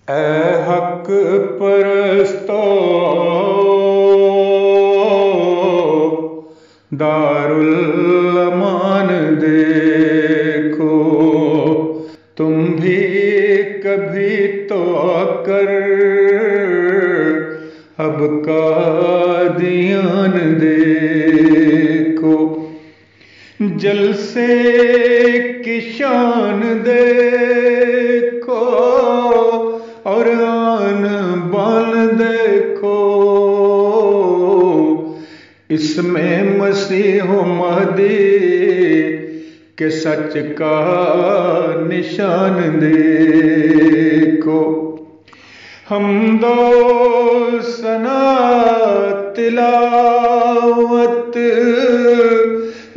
ऐ हक परस्तो दारुल अमान देखो, तुम भी कभी तो आकर अब कादियान देखो। जलसे की शान देखो और आन बान देखो, इसमें मसीह महदी के सच का निशान देखो। हमदो सना तिलावत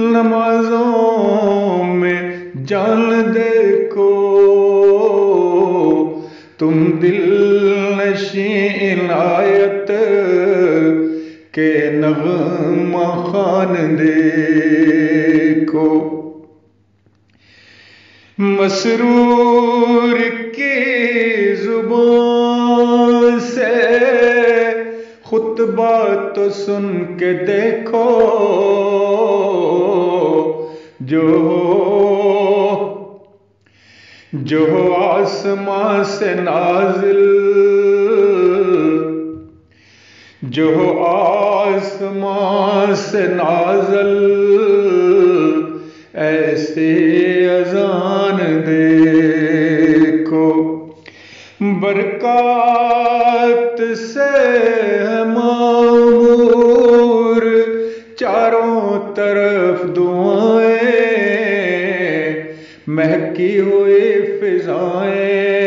नमाजों में जान देखो, तुम दिल नशी इनायत के नग़मा ख़्वान देखो। मसरूर की ज़ुबान से खुतबा तो सुन के देखो, जो आसमां से नाज़िल, जो आसमां से नाज़िल ऐसे अज़ान देखो। बरक़ात से मामूर चारों तरफ दुआएं, महकी हुई फ़िज़ाएं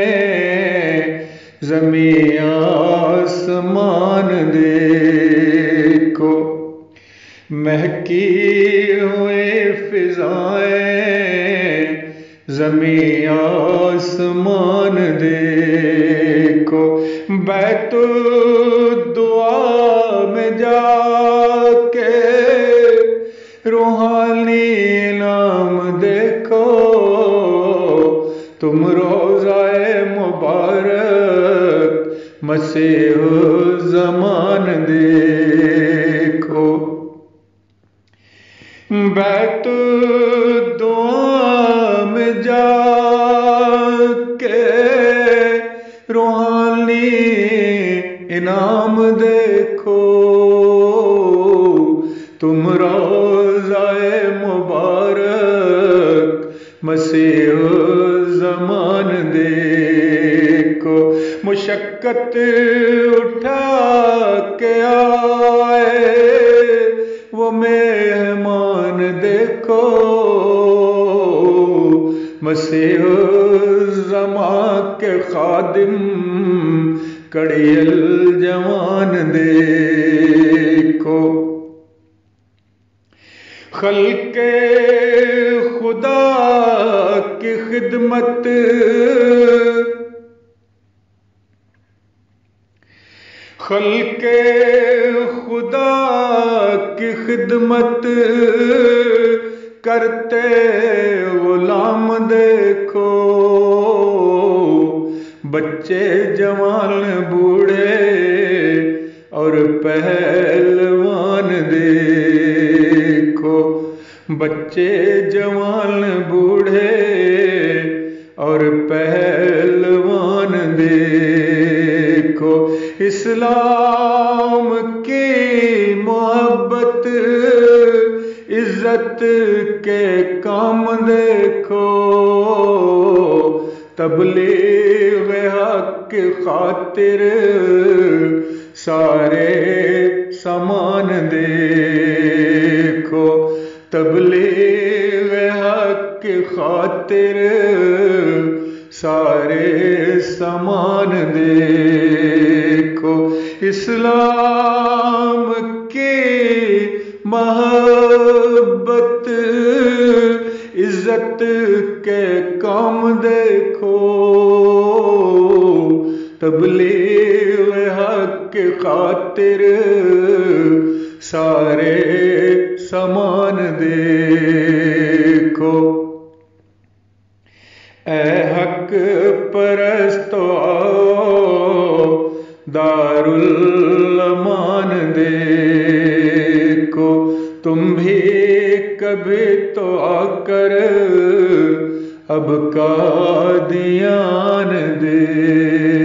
ज़मीं आसमान देखो। महकी हुई फ़िज़ाएं ज़मीं आसमान देखो। बैतुद्दुआ में जाके रूहानी नाम देखो, तुम रोज़ाए मुबारक मसीह ज़मान देखो। बैतुद्दुआ में जाके रूहानी इनाम देखो, तुम रोज़ाए मुबारक मसीह ज़मान देखो। मुशक्क़त उठा के आए वो मेहमान देखो, मसीह ज़मां के खादिम कड़ियल जवान देखो। खल्क़े खुदा की खिदमत, खल्क़े खुदा की खिदमत करते गुलाम देखो, बच्चे जवान बूढ़े और पहलवान देखो। बच्चे जवान बूढ़े और पहलवान देखो। इस्लाम की मोहब्बत इज्जत के काम देखो, तबलीग हक़ की खातिर सारे समान देखो। तबलीग हक़ की खातिर सारे समान देखो। इस्लाम की मोहब्बत इज्जत के काम देखो, तबलीग हक़ की खातिर सारे समान देखो। ऐ हक परस्तो दारुल अमान देखो। तुम भी कभी तो आकर अब कादियान देखो।